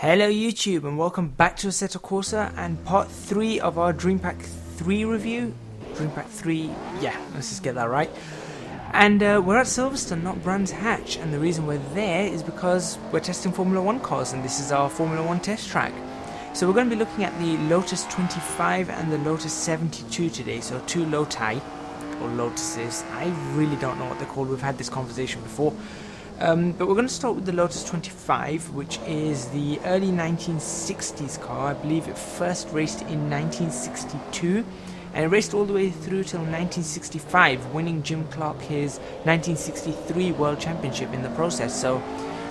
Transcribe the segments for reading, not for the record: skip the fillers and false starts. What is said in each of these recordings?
Hello YouTube and welcome back to Assetto Corsa and part 3 of our Dream Pack 3 review. Dream Pack 3, yeah, let's just get that right. And we're at Silverstone, not Brands Hatch, and the reason we're there is because we're testing Formula 1 cars and this is our Formula 1 test track. So we're going to be looking at the Lotus 25 and the Lotus 72 today, so two Loti, or Lotuses. I really don't know what they're called, we've had this conversation before. But we're going to start with the Lotus 25, which is the early 1960s car. I believe it first raced in 1962, and it raced all the way through till 1965, winning Jim Clark his 1963 World Championship in the process. So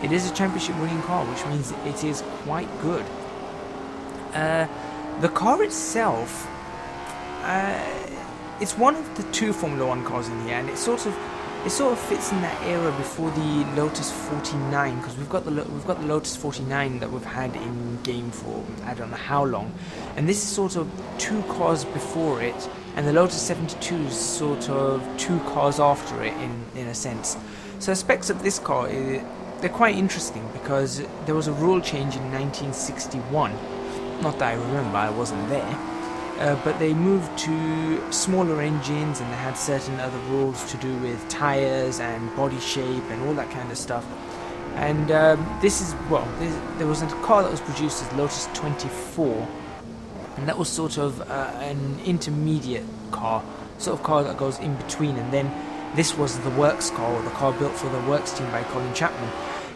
it is a championship winning car, which means it is quite good. The car itself, it's one of the two Formula 1 cars in here, and it sort of fits in that era before the Lotus 49, because we've got the Lotus 49 that we've had in game for I don't know how long, and this is sort of two cars before it, and the Lotus 72 is sort of two cars after it in a sense. So specs of this car, they're quite interesting because there was a rule change in 1961. Not that I remember, I wasn't there. But they moved to smaller engines, and they had certain other rules to do with tyres and body shape and all that kind of stuff. And there was a car that was produced as Lotus 24, and that was sort of an intermediate car, sort of car that goes in between. And then this was the works car, or the car built for the works team by Colin Chapman.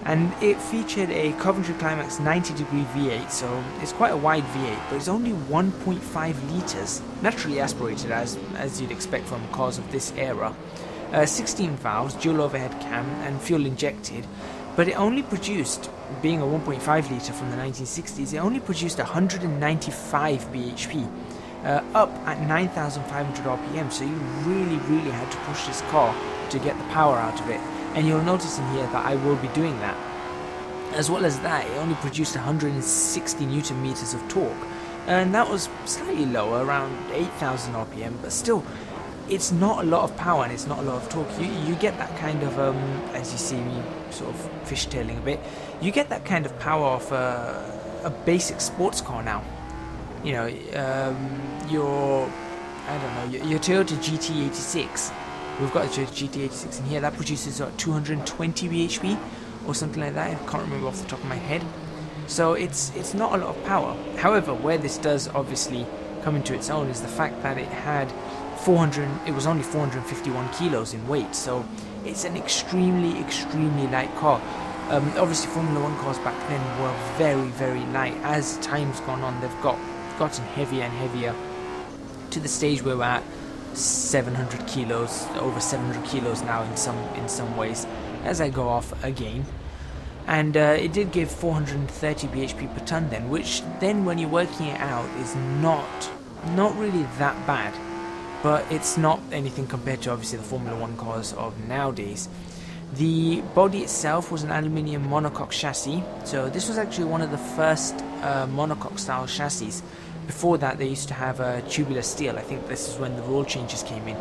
And it featured a Coventry Climax 90-degree V8, so it's quite a wide V8, but it's only 1.5 litres, naturally aspirated as you'd expect from cars of this era. 16 valves, dual overhead cam, and fuel injected, but it only produced, being a 1.5 litre from the 1960s, it only produced 195 bhp, up at 9,500 rpm, so you really had to push this car to get the power out of it. And you'll notice in here that I will be doing that. As well as that, it only produced 160 Newton meters of torque, and that was slightly lower, around 8,000 rpm, but still, it's not a lot of power and it's not a lot of torque. You get that kind of, as you see me sort of fishtailing a bit, you get that kind of power off a basic sports car now. You know, your Toyota GT86. We've got a GT86 in here that produces 220 bhp or something like that. I can't remember off the top of my head. So it's not a lot of power. However, where this does obviously come into its own is the fact that it was only 451 kilos in weight. So it's an extremely light car. Obviously Formula 1 cars back then were very light. As time's gone on, they've gotten heavier and heavier to the stage where we're at 700 kilos, over 700 kilos now in some ways, as I go off again. And it did give 430 bhp per ton then, which then when you're working it out is not really that bad, but it's not anything compared to obviously the Formula 1 cars of nowadays. The body itself was an aluminium monocoque chassis, so this was actually one of the first monocoque style chassis. Before that, they used to have tubular steel. I think this is when the rule changes came in.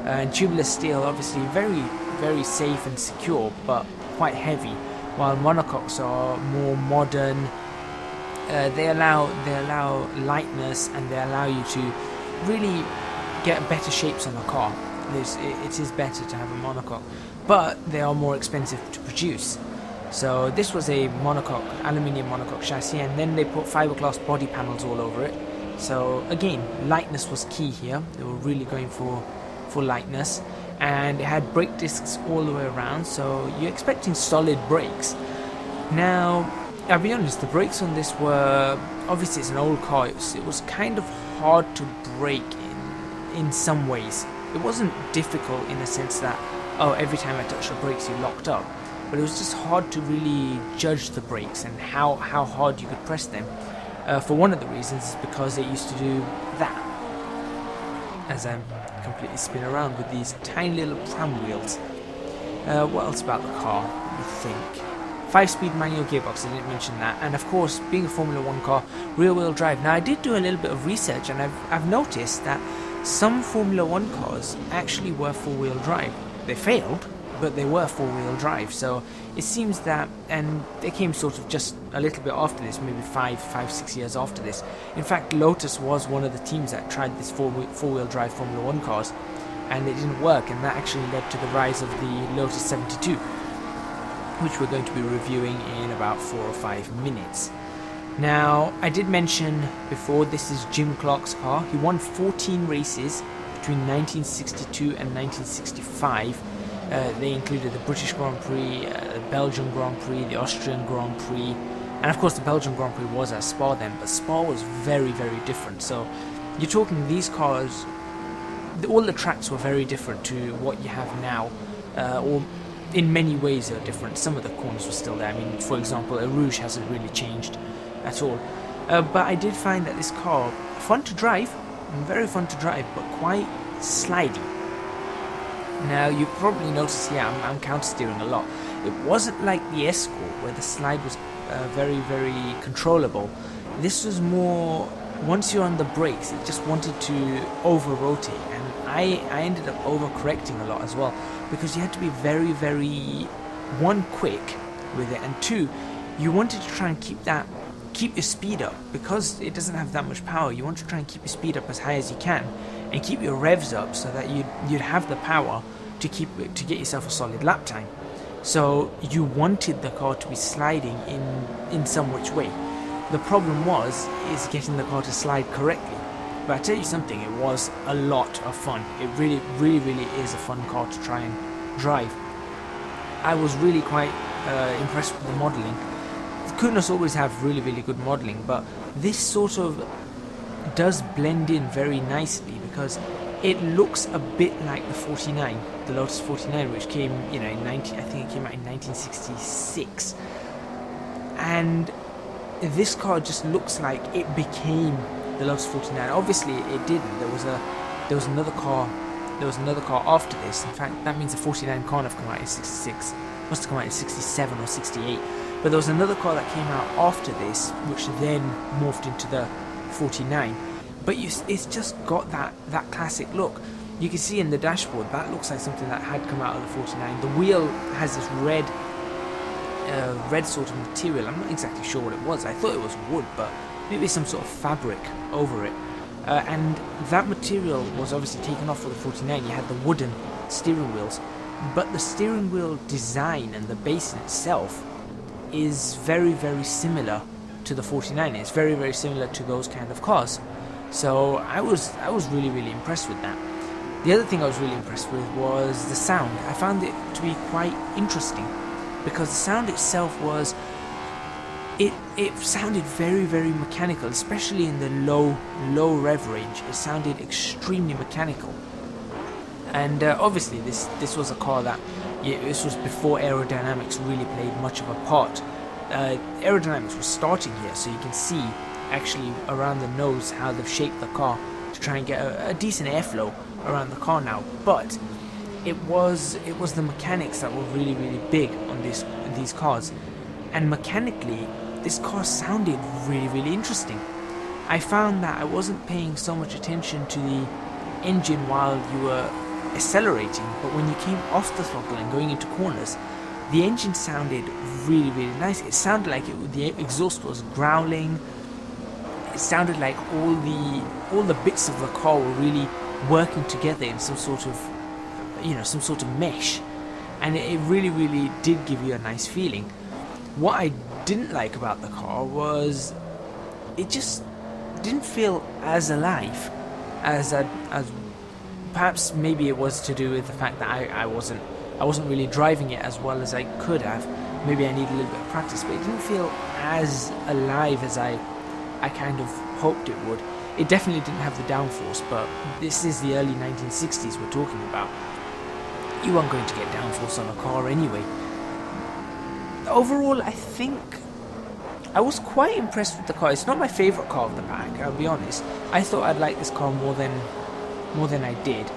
And tubular steel, obviously, very safe and secure, but quite heavy. While monocoques are more modern. They allow lightness, and they allow you to really get better shapes on the car. It is better to have a monocoque, but they are more expensive to produce. So this was a monocoque, aluminium monocoque chassis, and then they put fiberglass body panels all over it. So again, lightness was key here. They were really going for lightness, and it had brake discs all the way around, so you're expecting solid brakes. Now, I'll be honest, the brakes on this were, obviously it's an old car, it was kind of hard to brake in some ways. It wasn't difficult in the sense that, oh, every time I touched the brakes you locked up. But it was just hard to really judge the brakes and how hard you could press them. For one of the reasons is because they used to do that. As I completely spin around with these tiny little pram wheels. What else about the car? Let me think. 5-speed manual gearbox, I didn't mention that. And of course, being a Formula 1 car, rear-wheel drive. Now I did do a little bit of research, and I've noticed that some Formula 1 cars actually were 4-wheel drive. They failed, but they were four-wheel drive. So it seems that, and they came sort of just a little bit after this, maybe 6 years after this. In fact, Lotus was one of the teams that tried this four-wheel drive Formula 1 cars, and it didn't work, and that actually led to the rise of the Lotus 72, which we're going to be reviewing in about 4 or 5 minutes. Now, I did mention before, this is Jim Clark's car. He won 14 races between 1962 and 1965. They included the British Grand Prix, the Belgian Grand Prix, the Austrian Grand Prix, and of course the Belgian Grand Prix was at Spa then, but Spa was very, very different. So you're talking these cars, all the tracks were very different to what you have now, or in many ways they're different. Some of the corners were still there. I mean, for example, Eau Rouge hasn't really changed at all. But I did find that this car, fun to drive, very fun to drive, but quite slidey. Now, you probably notice here I'm counter-steering a lot. It wasn't like the Escort, where the slide was very, very controllable. This was more, once you're on the brakes, it just wanted to over-rotate, and I ended up over-correcting a lot as well, because you had to be very, very, one, quick with it, and two, you wanted to try and keep your speed up, because it doesn't have that much power. You want to try and keep your speed up as high as you can, and keep your revs up so that you'd have the power to get yourself a solid lap time. So you wanted the car to be sliding in some which way. The problem is getting the car to slide correctly. But I tell you something, it was a lot of fun. It really, really, really is a fun car to try and drive. I was really quite impressed with the modelling. Kunos always have really, really good modelling, but this sort of does blend in very nicely, because it looks a bit like the 49, the Lotus 49, which came, in I think it came out in 1966. And this car just looks like it became the Lotus 49. Obviously, it didn't. There was another car after this. In fact, that means the 49 can't have come out in 66. It must have come out in 67 or 68. But there was another car that came out after this, which then morphed into the 49. But it's just got that classic look. You can see in the dashboard, that looks like something that had come out of the 49. The wheel has this red sort of material. I'm not exactly sure what it was. I thought it was wood, but maybe some sort of fabric over it. And that material was obviously taken off for the 49. You had the wooden steering wheels. But the steering wheel design and the base in itself is very, very similar to the 49. It's very, very similar to those kind of cars. So I was really, really impressed with that. The other thing I was really impressed with was the sound. I found it to be quite interesting, because the sound itself was, it sounded very, very mechanical, especially in the low rev range. It sounded extremely mechanical. And obviously this was a car that, this was before aerodynamics really played much of a part. Aerodynamics was starting here, so you can see actually around the nose how they've shaped the car to try and get a decent airflow around the car now. But it was the mechanics that were really, really big on these cars, and mechanically this car sounded really, really interesting. I found that I wasn't paying so much attention to the engine while you were accelerating, but when you came off the throttle and going into corners, the engine sounded really, really nice. It sounded like the exhaust was growling. It sounded like all the bits of the car were really working together in some sort of mesh, and it really, really did give you a nice feeling. What I didn't like about the car was it just didn't feel as alive as perhaps maybe it was to do with the fact that I wasn't really driving it as well as I could have. Maybe I need a little bit of practice, but it didn't feel as alive as I kind of hoped it would. It definitely didn't have the downforce, but this is the early 1960s we're talking about. You weren't going to get downforce on a car anyway. Overall, I think I was quite impressed with the car. It's not my favourite car of the pack, I'll be honest. I thought I'd like this car more than I did.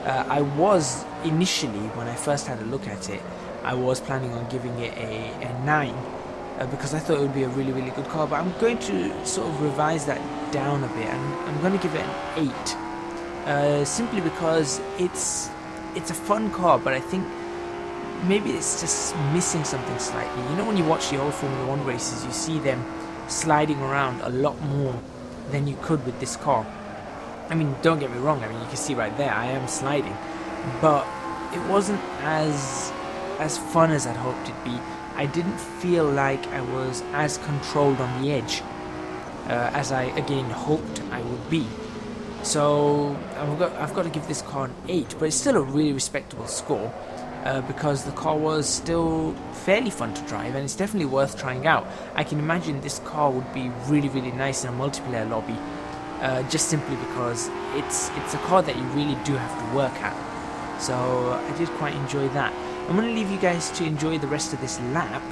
I was initially, when I first had a look at it, I was planning on giving it a 9, because I thought it would be a really, really good car, but I'm going to sort of revise that down a bit, and I'm going to give it an 8, simply because it's a fun car, but I think maybe it's just missing something slightly. You know, when you watch the old Formula 1 races, you see them sliding around a lot more than you could with this car. I mean, don't get me wrong, I mean, you can see right there, I am sliding, but it wasn't as fun as I'd hoped it'd be. I didn't feel like I was as controlled on the edge as I, again, hoped I would be. So I've got to give this car an 8, but it's still a really respectable score because the car was still fairly fun to drive, and it's definitely worth trying out. I can imagine this car would be really, really nice in a multiplayer lobby, just simply because it's a car that you really do have to work at. So I did quite enjoy that. I'm going to leave you guys to enjoy the rest of this lap,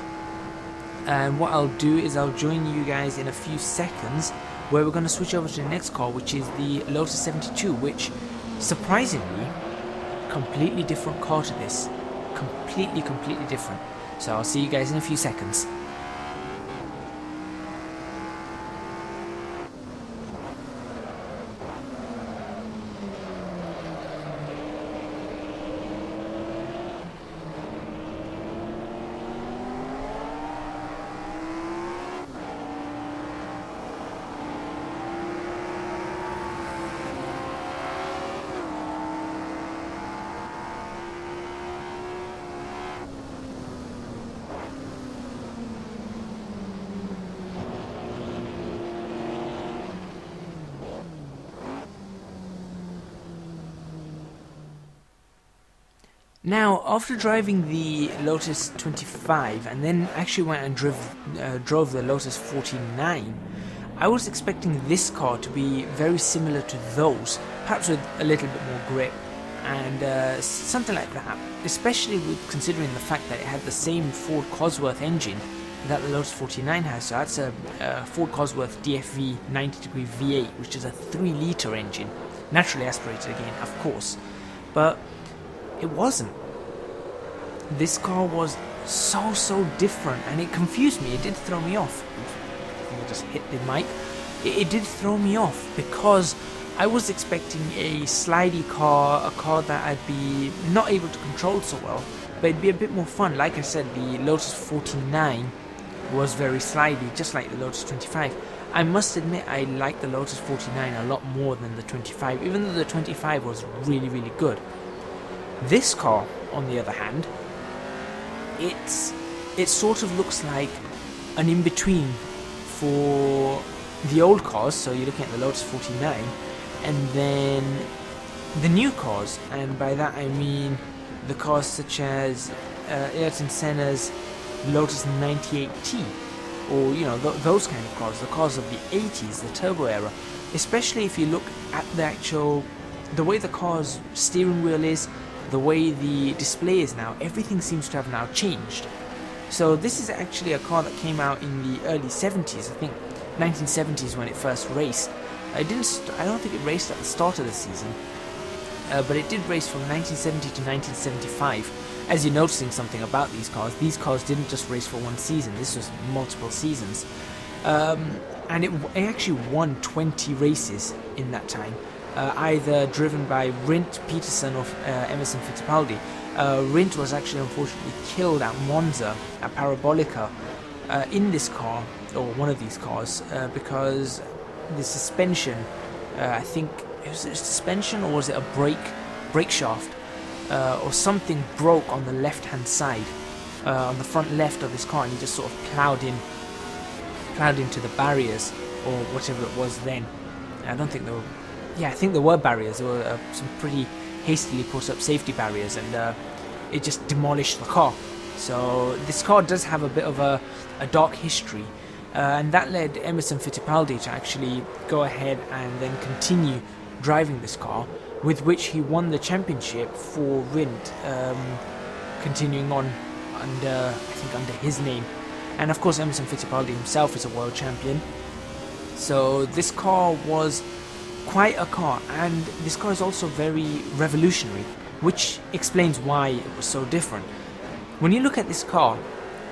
and what I'll do is I'll join you guys in a few seconds where we're going to switch over to the next car, which is the Lotus 72, which surprisingly, completely different car to this. Completely different. So I'll see you guys in a few seconds. Now, after driving the Lotus 25 and then actually went and drove the Lotus 49, I was expecting this car to be very similar to those, perhaps with a little bit more grip and something like that, especially with considering the fact that it had the same Ford Cosworth engine that the Lotus 49 has. So that's a Ford Cosworth DFV 90-degree V8, which is a 3-litre engine, naturally aspirated again, of course, but it wasn't. This car was so different, and it confused me. It did throw me off. I just hit the mic. It did throw me off because I was expecting a slidey car, a car that I'd be not able to control so well, but it'd be a bit more fun. Like I said, the Lotus 49 was very slidey, just like the Lotus 25. I must admit I like the Lotus 49 a lot more than the 25, even though the 25 was really good. This car, on the other hand, it sort of looks like an in-between for the old cars, so you're looking at the Lotus 49, and then the new cars, and by that I mean the cars such as Ayrton Senna's Lotus 98T, or you know, those kind of cars, the cars of the 80s, the turbo era, especially if you look at the way the car's steering wheel is, the way the display is now. Everything seems to have now changed. So this is actually a car that came out in the early 70s, I think 1970s when it first raced. I don't think it raced at the start of the season, but it did race from 1970 to 1975. As you're noticing something about these cars didn't just race for one season, this was multiple seasons. And it actually won 20 races in that time. Either driven by Rindt, Peterson, or Emerson Fittipaldi. Rindt was actually unfortunately killed at Monza, at Parabolica, in this car, or one of these cars, because the suspension, I think, was it a suspension or was it a brake shaft, or something broke on the left-hand side, on the front left of this car, and he just sort of ploughed into the barriers, or whatever it was then. I don't think there were... Yeah, I think there were barriers. There were some pretty hastily put up safety barriers, and it just demolished the car. So this car does have a bit of a dark history, and that led Emerson Fittipaldi to actually go ahead and then continue driving this car, with which he won the championship for Rindt, continuing on under, I think, under his name. And of course Emerson Fittipaldi himself is a world champion. So this car was quite a car, and this car is also very revolutionary, which explains why it was so different. When you look at this car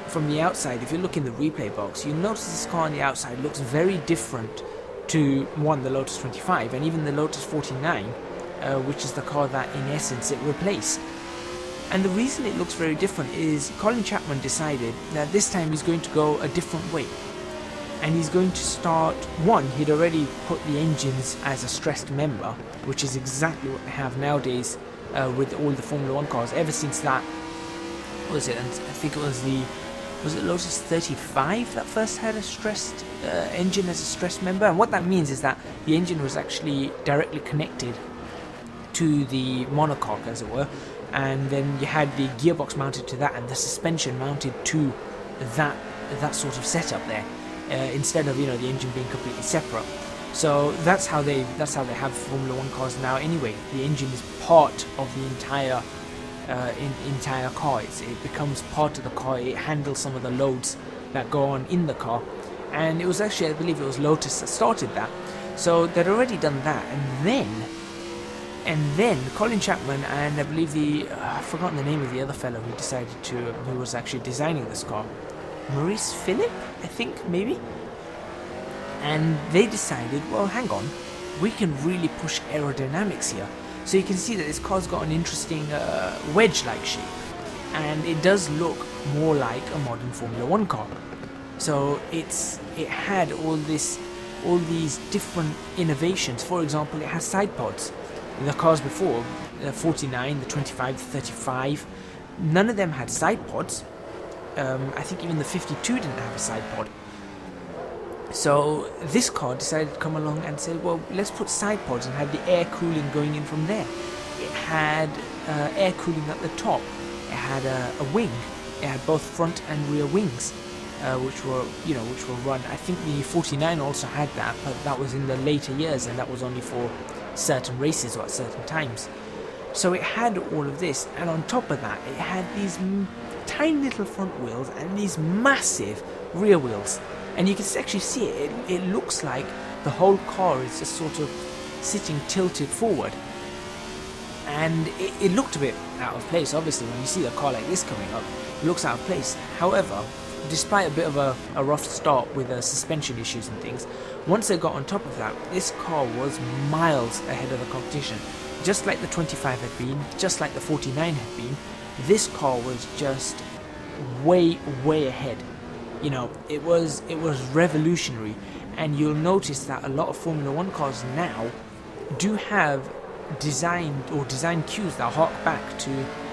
from the outside, if you look in the replay box, you notice this car on the outside looks very different to the Lotus 25 and even the Lotus 49, which is the car that in essence it replaced. And the reason it looks very different is Colin Chapman decided that this time he's going to go a different way. And he's going to start, one, he'd already put the engines as a stressed member, which is exactly what they have nowadays with all the Formula 1 cars. Ever since that, what was it? I think it was it Lotus 35 that first had a stressed engine as a stressed member? And what that means is that the engine was actually directly connected to the monocoque, as it were, and then you had the gearbox mounted to that and the suspension mounted to that sort of setup there, instead of, you know, the engine being completely separate. So that's how they have Formula 1 cars now anyway. The engine is part of the entire car. It becomes part of the car. It handles some of the loads that go on in the car. And it was actually, I believe it was Lotus that started that. So they'd already done that, and then Colin Chapman and I believe I've forgotten the name of the other fellow who was actually designing this car, Maurice Philip, I think, maybe. And they decided, well, hang on, we can really push aerodynamics here. So you can see that this car's got an interesting wedge-like shape, and it does look more like a modern Formula 1 car. So it had all these different innovations. For example, it has side pods. The cars before, the 49, the 25, the 35, none of them had side pods. I think even the 52 didn't have a side pod. So this car decided to come along and say, well, let's put side pods and have the air cooling going in from there. It had air cooling at the top. It had a wing. It had both front and rear wings, which were run. I think the 49 also had that, but that was in the later years, and that was only for certain races or at certain times. So it had all of this, and on top of that, it had these tiny little front wheels and these massive rear wheels. And you can actually see it. It looks like the whole car is just sort of sitting tilted forward. And it looked a bit out of place, obviously, when you see a car like this coming up. It looks out of place. However, despite a bit of a rough start with suspension issues and things, once they got on top of that, this car was miles ahead of the competition. Just like the 25 had been, just like the 49 had been, this car was just way, way ahead. You know, it was revolutionary, and you'll notice that a lot of Formula 1 cars now do have design cues that hark back to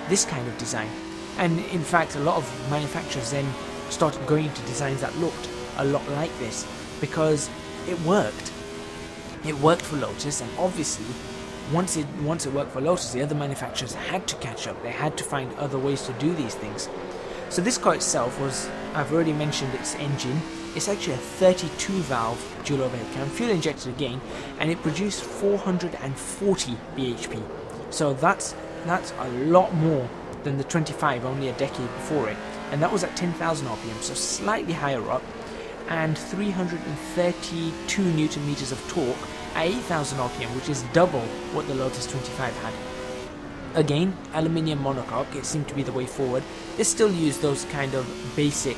this kind of design. And in fact, a lot of manufacturers then started going into designs that looked a lot like this, because it worked. It worked for Lotus, and obviously once it worked for Lotus, the other manufacturers had to catch up. They had to find other ways to do these things. So this car itself was, I've already mentioned its engine. It's actually a 32 valve dual overhead cam, fuel injected again, and it produced 440 bhp. So that's a lot more than the 25 only a decade before it, and that was at 10,000 rpm, so slightly higher up, and 332 newton meters of torque at 8,000 rpm, which is double what the Lotus 25 had. Again, aluminium monocoque, it seemed to be the way forward. They still use those kind of basic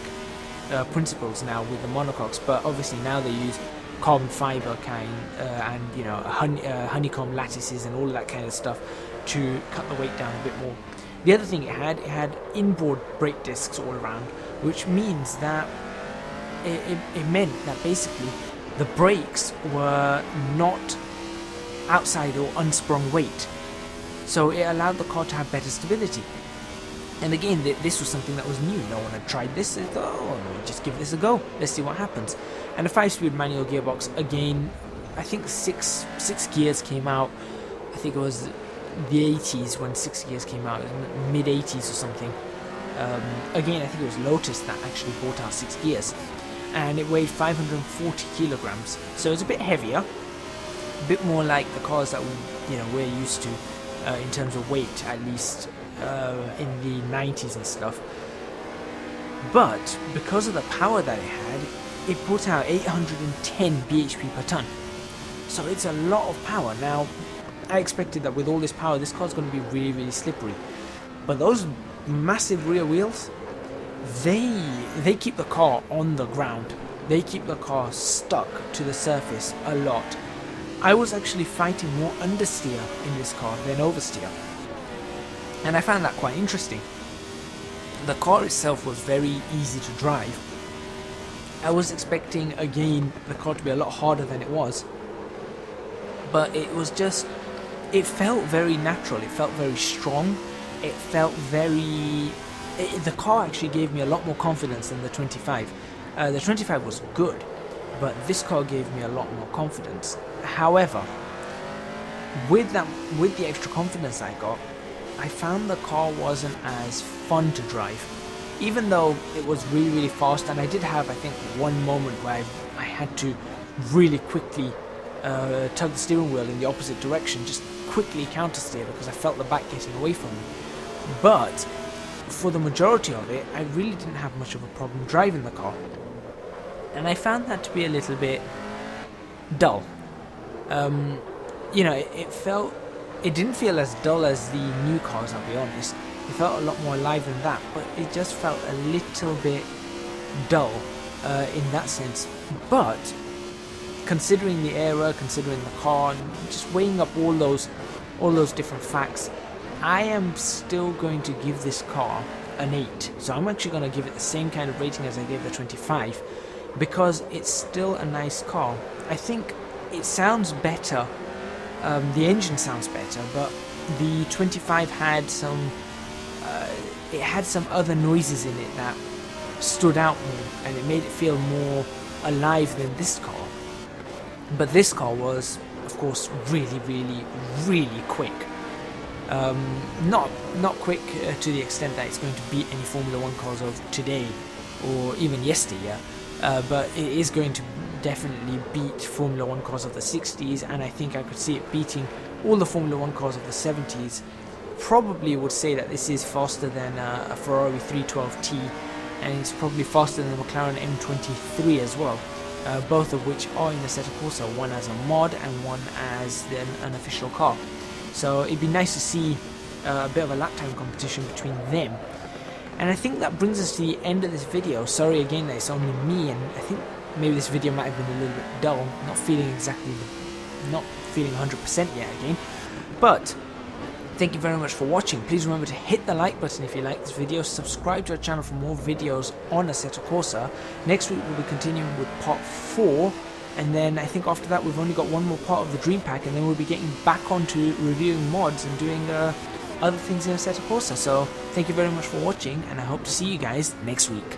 principles now with the monocoques, but obviously now they use carbon fiber kind and, you know, honeycomb lattices and all that kind of stuff to cut the weight down a bit more. The other thing it had inboard brake discs all around, which means that it meant that basically the brakes were not outside or unsprung weight. So it allowed the car to have better stability. And again, this was something that was new. No one had tried this. They thought, oh, just give this a go. Let's see what happens. And a 5-speed manual gearbox. Again, I think six gears came out. I think it was the 80s when 6 gears came out, mid 80s or something. Again, I think it was Lotus that actually brought out 6 gears. And it weighed 540 kilograms. So it's a bit heavier. A bit more like the cars that we're used to. In terms of weight, at least in the 90s and stuff. But because of the power that it had, it put out 810 bhp per ton. So it's a lot of power. Now, I expected that with all this power, this car's going to be really, really slippery. But those massive rear wheels, they keep the car on the ground. They keep the car stuck to the surface a lot. I was actually fighting more understeer in this car than oversteer. and I found that quite interesting. The car itself was very easy to drive. I was expecting, again, the car to be a lot harder than it was, but it was just, it felt very natural, it felt very strong, it felt very, the car actually gave me a lot more confidence than the 25. The 25 was good, but this car gave me a lot more confidence. However, with the extra confidence I got, I found the car wasn't as fun to drive. Even though it was really, really fast, and I did have, I think, one moment where I had to really quickly tug the steering wheel in the opposite direction, just quickly counter steer because I felt the back getting away from me. But for the majority of it, I really didn't have much of a problem driving the car. And I found that to be a little bit dull. You know, it didn't feel as dull as the new cars, I'll be honest. It felt a lot more alive than that, but it just felt a little bit dull in that sense. But considering the era, considering the car, and just weighing up all those different facts, I am still going to give this car an 8. So I'm actually going to give it the same kind of rating as I gave the 25, because it's still a nice car. I think it sounds better, the engine sounds better, but the 25 had some other noises in it that stood out more, and it made it feel more alive than this car. But this car was, of course, really, really, really quick. Not quick to the extent that it's going to beat any Formula 1 cars of today or even yesteryear, but it is going to definitely beat Formula 1 cars of the 60s, and I think I could see it beating all the Formula 1 cars of the 70s. Probably would say that this is faster than a Ferrari 312T, and it's probably faster than the McLaren M23 as well, both of which are in the Assetto Corsa, one as a mod and one as an official car. So it'd be nice to see a bit of a lap time competition between them. And I think that brings us to the end of this video. Sorry again that it's only me, and I think maybe this video might have been a little bit dull, not feeling 100% yet again. But thank you very much for watching. Please remember to hit the like button if you like this video. Subscribe to our channel for more videos on Assetto Corsa. Next week we'll be continuing with part 4. And then I think after that we've only got one more part of the Dream Pack, and then we'll be getting back onto reviewing mods and doing other things in Assetto Corsa. So thank you very much for watching, and I hope to see you guys next week.